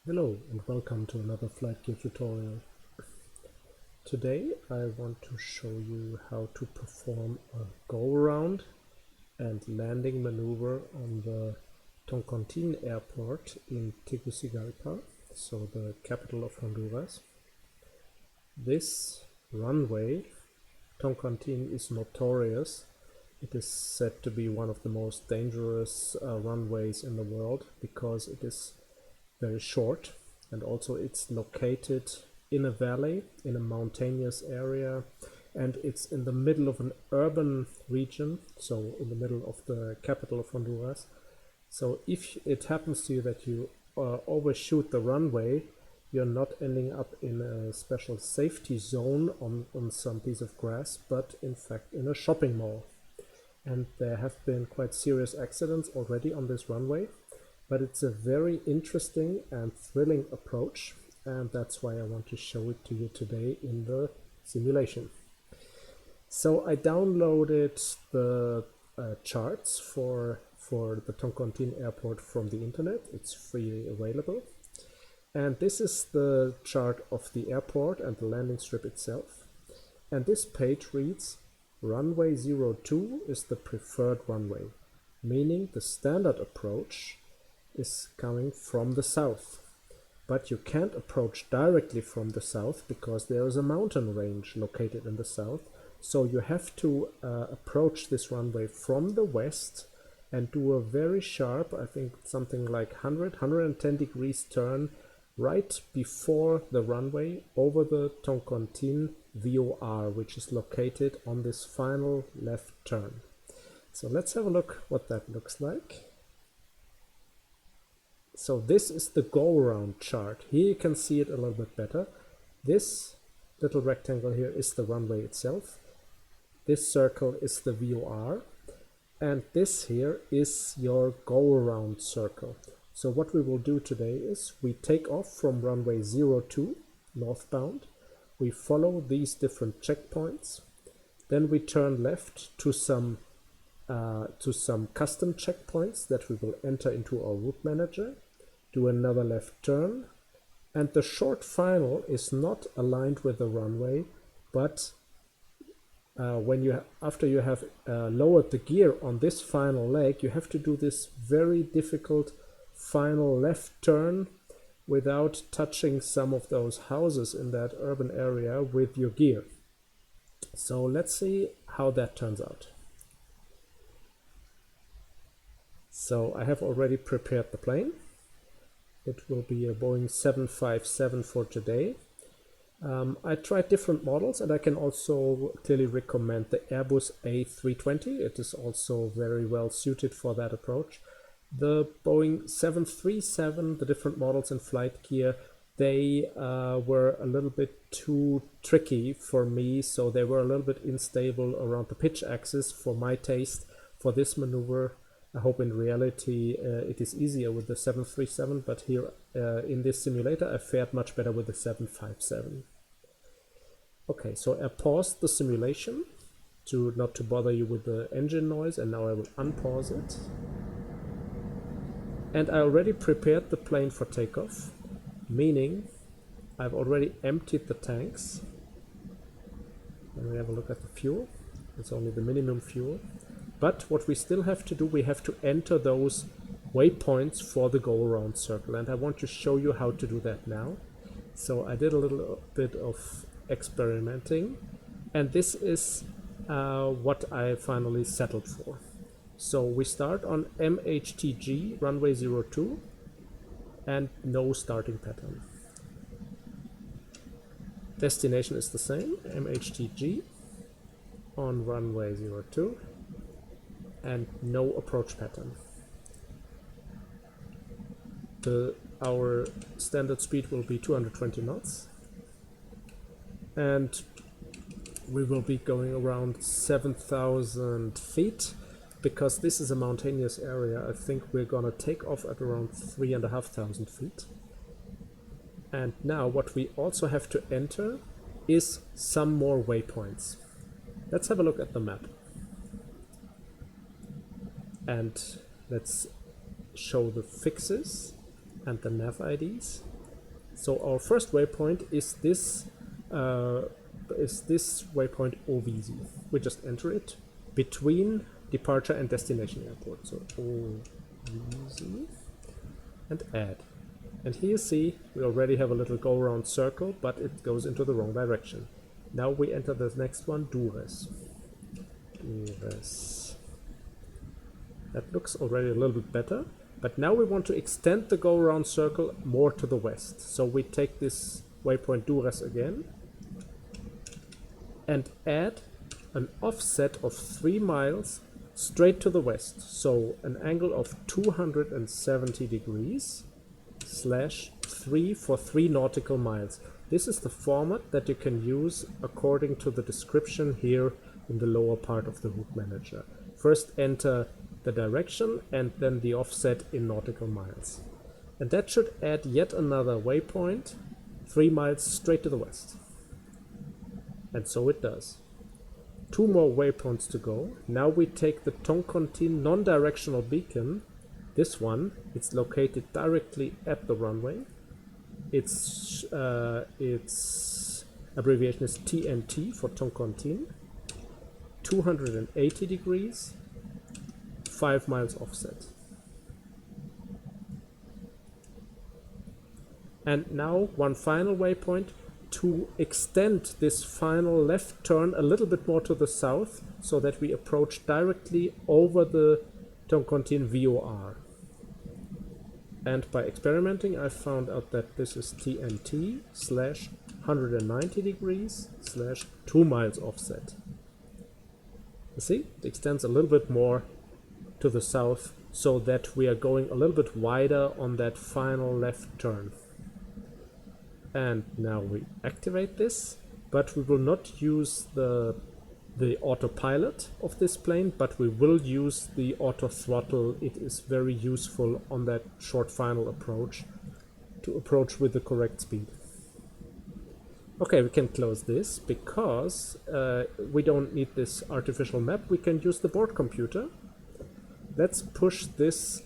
Hello and welcome to another Flightgear tutorial. Today I want to show you how to perform a go-around and landing maneuver on the Toncontin airport in Tegucigalpa, so the capital of Honduras. This runway, Toncontin, is notorious. It is said to be one of the most dangerous runways in the world because it is very short, and also it's located in a valley, in a mountainous area, and it's in the middle of an urban region, so in the middle of the capital of Honduras. So if it happens to you that you overshoot the runway, you're not ending up in a special safety zone on some piece of grass, but in fact in a shopping mall. And there have been quite serious accidents already on this runway. But it's a very interesting and thrilling approach, and that's why I want to show it to you today in the simulation. So I downloaded the charts for the Toncontin airport from the internet. It's freely available. And this is the chart of the airport and the landing strip itself. And this page reads, runway 02 is the preferred runway, meaning the standard approach is coming from the south. But you can't approach directly from the south because there is a mountain range located in the south. So you have to approach this runway from the west and do a very sharp, I think something like 110 degrees turn right before the runway over the Toncontin VOR, which is located on this final left turn. So let's have a look what that looks like. So this is the go-around chart. Here you can see it a little bit better. This little rectangle here is the runway itself. This circle is the VOR. And this here is your go-around circle. So what we will do today is we take off from runway 02 northbound. We follow these different checkpoints. Then we turn left to some custom checkpoints that we will enter into our route manager, do another left turn, and the short final is not aligned with the runway, but after you have lowered the gear on this final leg, you have to do this very difficult final left turn without touching some of those houses in that urban area with your gear. So let's see how that turns out. So I have already prepared the plane. It will be a Boeing 757 for today. I tried different models, and I can also clearly recommend the Airbus A320. It is also very well suited for that approach. The Boeing 737, the different models in Flightgear, they were a little bit too tricky for me, so they were a little bit unstable around the pitch axis for my taste for this maneuver. I hope in reality it is easier with the 737, but here in this simulator I fared much better with the 757. Okay, so I paused the simulation not to bother you with the engine noise, and now I will unpause it. And I already prepared the plane for takeoff, meaning I've already emptied the tanks. And we have a look at the fuel. It's only the minimum fuel. But what we still have to do, we have to enter those waypoints for the go-around circle, and I want to show you how to do that now. So I did a little bit of experimenting, and this is what I finally settled for. So we start on MHTG, runway 02, and no starting pattern. Destination is the same, MHTG, on runway 02. And no approach pattern. Our standard speed will be 220 knots, and we will be going around 7,000 feet. Because this is a mountainous area, I think we're gonna take off at around 3,500 feet. And now what we also have to enter is some more waypoints. Let's have a look at the map. And let's show the fixes. and the Nav Ids. So our first waypoint is this waypoint OVZ. We just enter it between departure and destination airport. So OVZ and add. And here you see we already have a little go around circle, but it goes into the wrong direction. Now we enter the next one, Dures. Dures. That looks already a little bit better. But now we want to extend the go-around circle more to the west. So we take this waypoint Dures again and add an offset of 3 miles straight to the west. So an angle of 270 degrees /3 for 3 nautical miles. This is the format that you can use according to the description here in the lower part of the route manager. First enter the direction and then the offset in nautical miles. And that should add yet another waypoint 3 miles straight to the west. And so it does. 2 more waypoints to go. Now we take the Toncontin non-directional beacon. This one, it's located directly at the runway. Its abbreviation is TNT for Toncontin. 280 degrees. 5 miles offset. And now one final waypoint to extend this final left turn a little bit more to the south so that we approach directly over the Toncontin VOR. And by experimenting I found out that this is TNT /190 degrees /2 miles offset. You see, it extends a little bit more to the south so that we are going a little bit wider on that final left turn. And now we activate this, but we will not use the autopilot of this plane, but we will use the auto throttle. It is very useful on that short final approach to approach with the correct speed. Okay, we can close this because we don't need this artificial map. We can use the board computer. Let's push this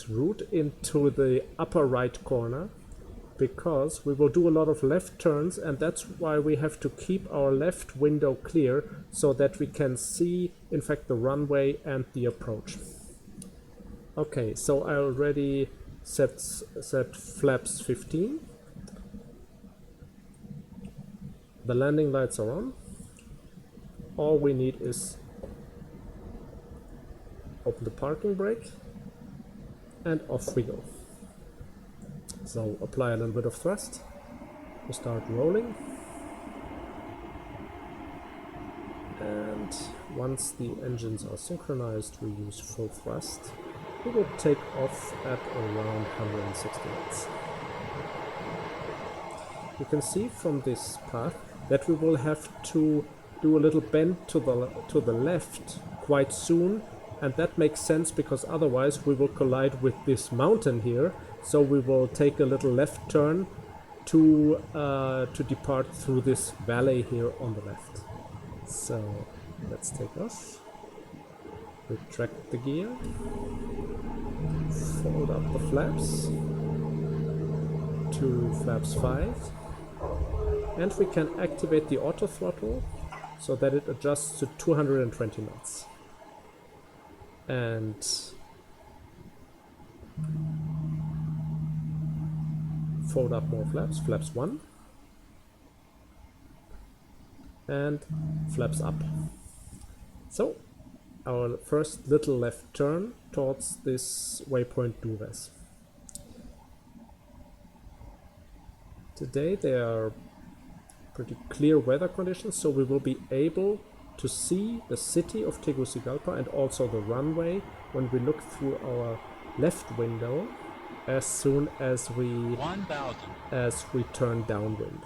route into the upper right corner because we will do a lot of left turns, and that's why we have to keep our left window clear so that we can see, in fact, the runway and the approach. Okay, so I already set flaps 15. The landing lights are on. All we need is open the parking brake and off we go. So apply a little bit of thrust to start rolling, and once the engines are synchronized we use full thrust. We will take off at around 160 knots. You can see from this path that we will have to do a little bend to the left quite soon, and that makes sense because otherwise we will collide with this mountain here. So we will take a little left turn to depart through this valley here on the left. So let's take off. Retract the gear. Fold up the flaps to flaps 5. And we can activate the auto throttle so that it adjusts to 220 knots. And fold up more flaps, flaps 1 and flaps up. So our first little left turn towards this waypoint Dures. Today there are pretty clear weather conditions, so we will be able to see the city of Tegucigalpa and also the runway when we look through our left window as soon as we turn downwind.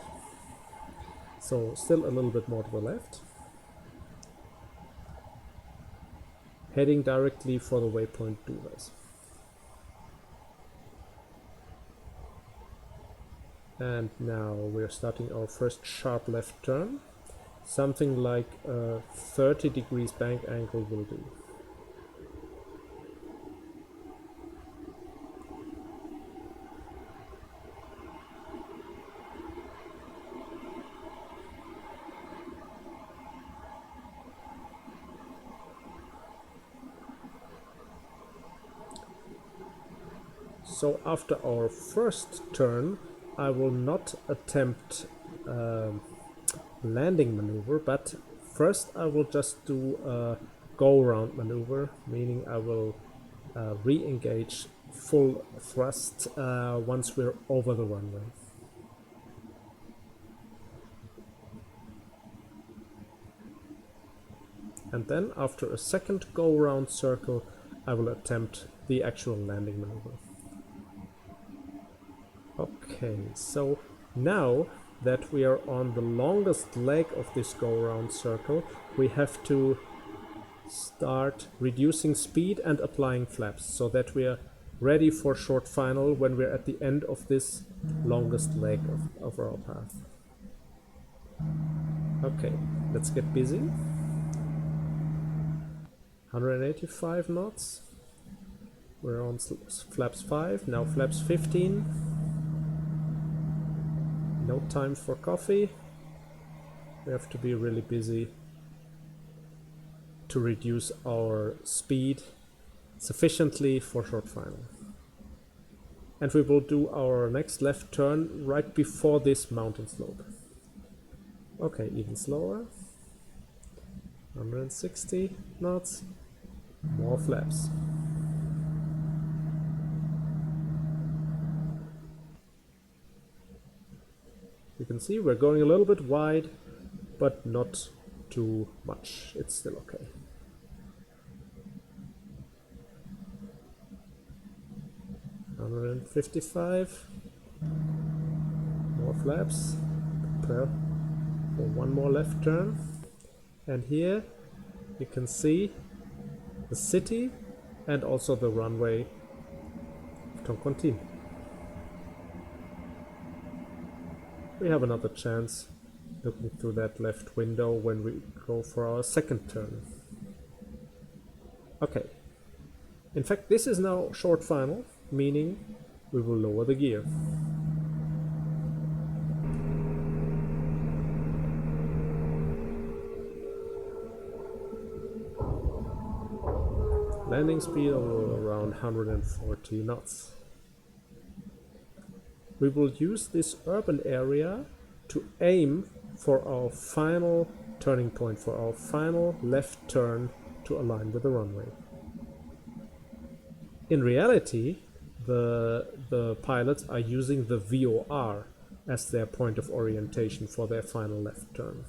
So still a little bit more to the left. Heading directly for the waypoint Dures. And now we're starting our first sharp left turn. Something like a 30 degrees bank angle will do. So after our first turn, I will not attempt landing maneuver, but first I will just do a go-around maneuver, meaning I will re-engage full thrust once we're over the runway. And then after a second go-around circle, I will attempt the actual landing maneuver. Okay, so now that we are on the longest leg of this go-around circle, we have to start reducing speed and applying flaps so that we are ready for short final when we're at the end of this longest leg of our path. Okay, let's get busy. 185 knots. We're on flaps 5, now flaps 15. No time for coffee. We have to be really busy to reduce our speed sufficiently for short final. And we will do our next left turn right before this mountain slope. Okay, even slower. 160 knots. More flaps. You can see we're going a little bit wide, but not too much. It's still okay. $155. More flaps. Prepare for one more left turn. And here you can see the city and also the runway of Toncontin. We have another chance looking through that left window when we go for our second turn. Okay. In fact, this is now short final, meaning we will lower the gear. Landing speed of around 140 knots. We will use this urban area to aim for our final turning point, for our final left turn to align with the runway. In reality, the pilots are using the VOR as their point of orientation for their final left turn.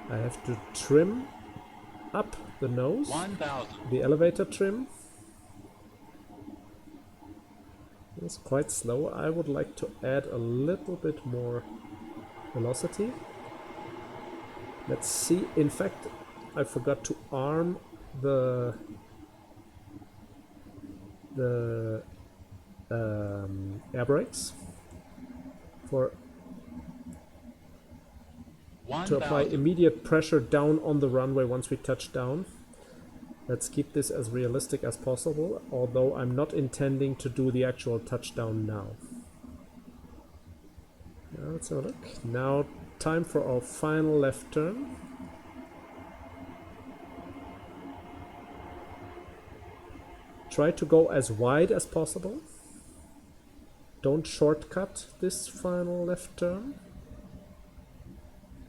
I have to trim up the nose, 1000. The elevator trim. It's quite slow. I would like to add a little bit more velocity. Let's see. In fact, I forgot to arm the air brakes to apply immediate pressure down on the runway once we touch down. Let's keep this as realistic as possible, although I'm not intending to do the actual touchdown now. Let's have a look. Now, time for our final left turn. Try to go as wide as possible. Don't shortcut this final left turn.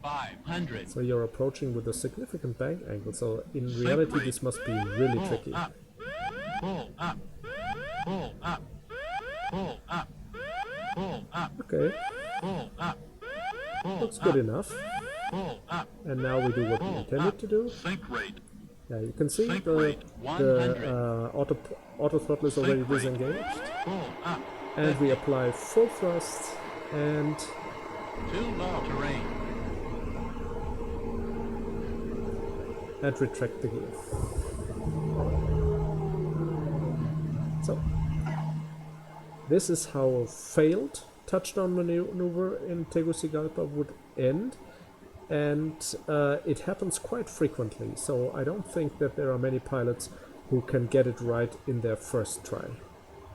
500. So you're approaching with a significant bank angle, so in reality this must be really tricky. Pull up, pull up, pull up, pull up. Okay. Pull up, pull looks good enough. Pull up. And now we do what we intended to do. Sink rate. Yeah, you can see Sink the rate 100. auto throttle is already Sink rate. disengaged. Pull up. And we apply full thrust and Too low terrain. retract the gear. So, this is how a failed touchdown maneuver in Tegucigalpa would end, and it happens quite frequently, so I don't think that there are many pilots who can get it right in their first try.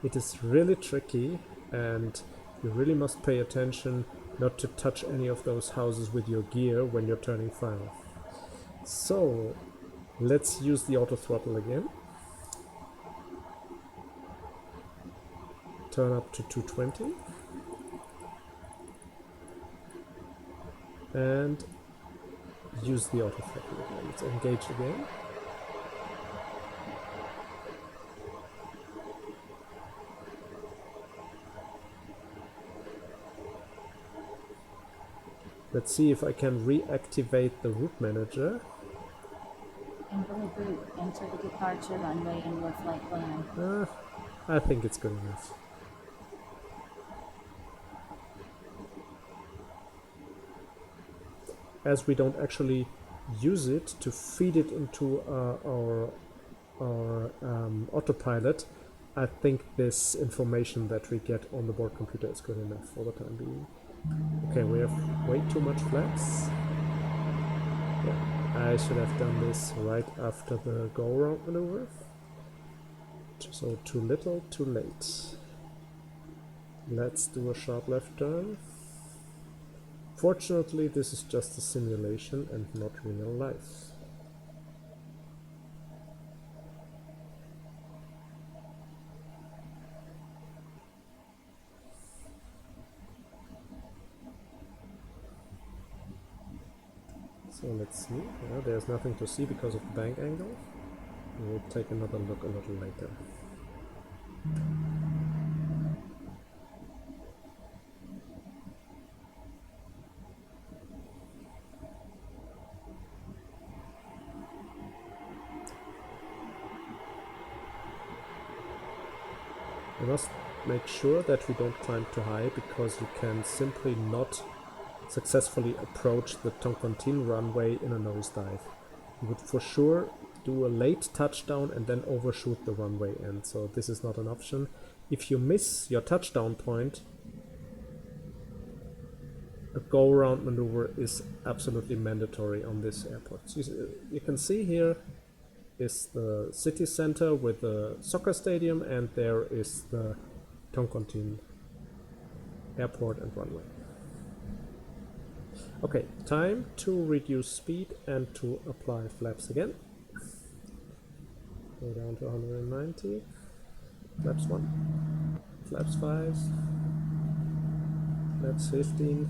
It is really tricky, and you really must pay attention not to touch any of those houses with your gear when you're turning final. So let's use the auto throttle again. Turn up to 220. And use the auto throttle again. Let's engage again. Let's see if I can reactivate the route manager. Invalid route. Enter the departure runway in your flight plan. I think it's good enough. As we don't actually use it to feed it into our autopilot, I think this information that we get on the board computer is good enough for the time being. Okay, we have way too much flaps. Yeah, I should have done this right after the go-around maneuver. So too little, too late. Let's do a sharp left turn. Fortunately, this is just a simulation and not real life. So let's see. There's nothing to see because of the bank angle. We'll take another look a little later. We must make sure that we don't climb too high, because you can simply not successfully approach the Toncontin runway in a nosedive. You would for sure do a late touchdown and then overshoot the runway end, so this is not an option. If you miss your touchdown point, a go-around maneuver is absolutely mandatory on this airport. So you can see here is the city center with the soccer stadium, and there is the Toncontin airport and runway. Okay, time to reduce speed and to apply flaps again. Go down to 190. Flaps 1, flaps 5, flaps 15.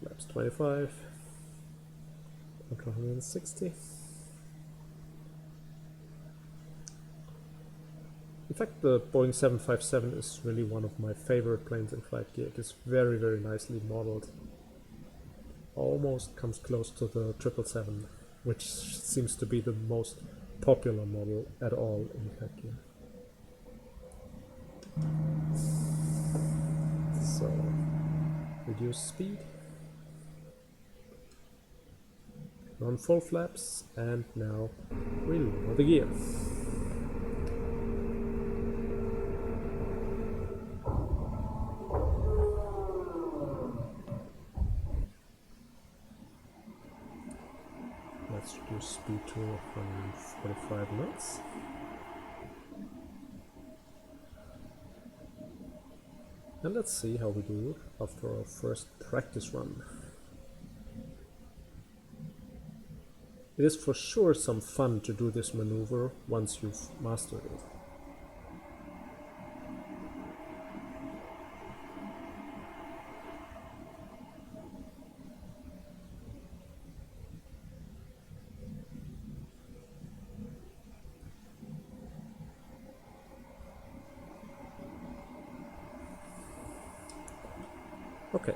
Flaps 25, up to 160. In fact, the Boeing 757 is really one of my favorite planes in Flightgear. It is very, very nicely modeled. Almost comes close to the 777, which seems to be the most popular model at all in Flightgear. So, reduce speed. Run full flaps, and now we lower the gear. Let's reduce speed to 145 knots. And let's see how we do after our first practice run. It is for sure some fun to do this maneuver once you've mastered it. Okay,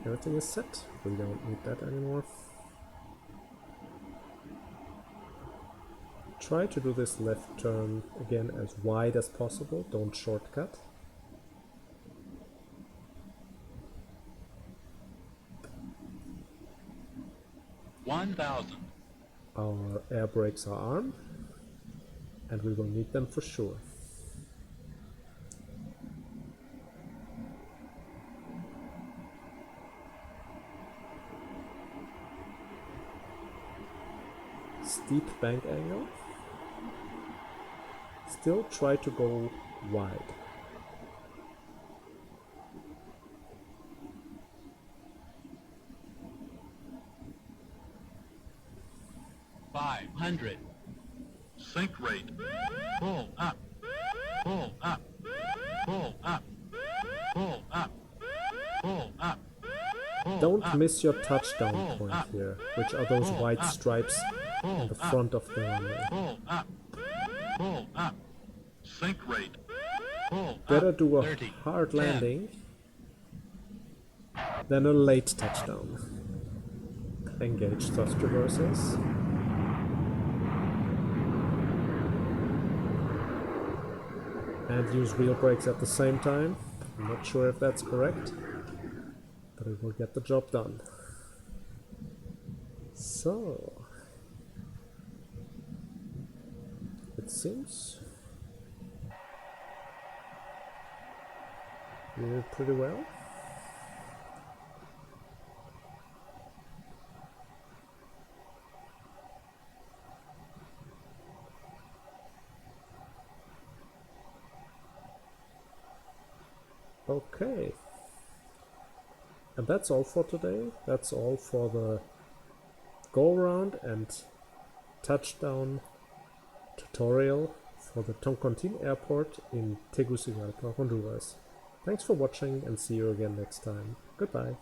everything is set. We don't need that anymore. Try to do this left turn again as wide as possible, don't shortcut. Our air brakes are armed, and we will need them for sure. steep bank angle. Still try to go wide. Five 100. Sink rate. Pull up. Pull up. Pull up. Pull up. Pull up. Pull Don't up. miss your touchdown Pull point up. here, which are those Pull white up. stripes Pull on the up. front of the runway. Pull up. Pull up. Sink rate. Pull Better up. do a 30. hard 10. landing than a late touchdown. Engage thrust reversers. And use wheel brakes at the same time. I'm not sure if that's correct, but it will get the job done. So, it seems we did pretty well. Okay, and that's all for today. That's all for the go-around and touchdown tutorial for the Toncontin airport in Tegucigalpa, Honduras. Thanks for watching and see you again next time. Goodbye.